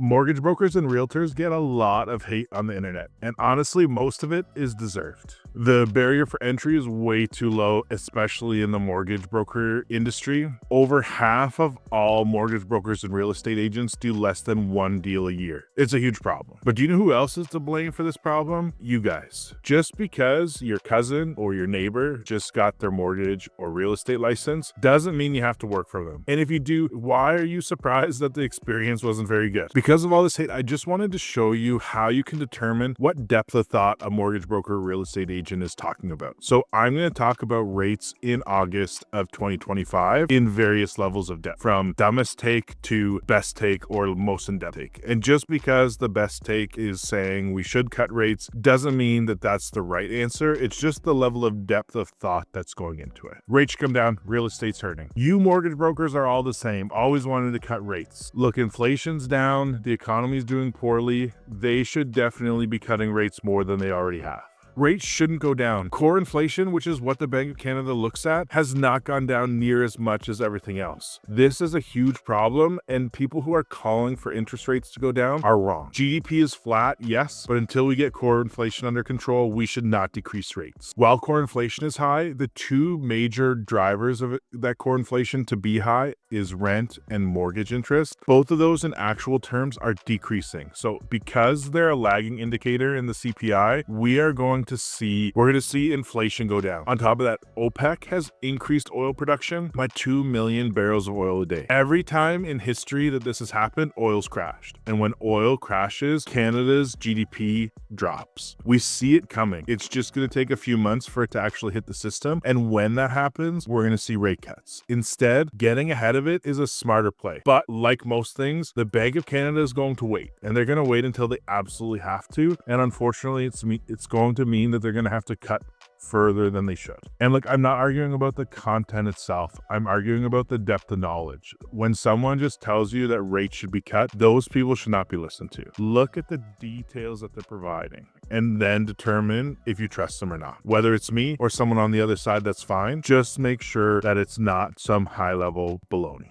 Mortgage brokers and realtors get a lot of hate on the internet, and honestly, most of it is deserved. The barrier for entry is way too low, especially in the mortgage broker industry. Over half of all mortgage brokers and real estate agents do less than one deal a year. It's a huge problem. But do you know who else is to blame for this problem? You guys. Just because your cousin or your neighbor just got their mortgage or real estate license doesn't mean you have to work for them. And if you do, why are you surprised that the experience wasn't very good? Because of all this hate, I just wanted to show you how you can determine what depth of thought a mortgage broker or real estate agent is talking about. So I'm going to talk about rates in August of 2025 in various levels of depth, from dumbest take to best take or most in-depth take. And just because the best take is saying we should cut rates doesn't mean that that's the right answer. It's just the level of depth of thought that's going into it. Rates come down, real estate's hurting. You mortgage brokers are all the same, always wanted to cut rates. Look, inflation's down, the economy's doing poorly. They should definitely be cutting rates more than they already have. Rates shouldn't go down. Core inflation, which is what the Bank of Canada looks at, has not gone down near as much as everything else. This is a huge problem, and people who are calling for interest rates to go down are wrong. GDP is flat, yes, but until we get core inflation under control, we should not decrease rates. While core inflation is high, the two major drivers of that core inflation to be high is rent and mortgage interest. Both of those in actual terms are decreasing. So because they're a lagging indicator in the CPI, we're going to see inflation go down. On top of that, OPEC has increased oil production by 2 million barrels of oil a day. Every time in history that this has happened, oil's crashed. And when oil crashes, Canada's GDP drops. We see it coming. It's just going to take a few months for it to actually hit the system. And when that happens, we're going to see rate cuts. Instead, getting ahead of it is a smarter play. But like most things, the Bank of Canada is going to wait. And they're going to wait until they absolutely have to. And unfortunately, it's going to mean that they're going to have to cut further than they should. And look, I'm not arguing about the content itself. I'm arguing about the depth of knowledge. When someone just tells you that rates should be cut, those people should not be listened to. Look at the details that they're providing and then determine if you trust them or not. Whether it's me or someone on the other side, that's fine. Just make sure that it's not some high-level baloney.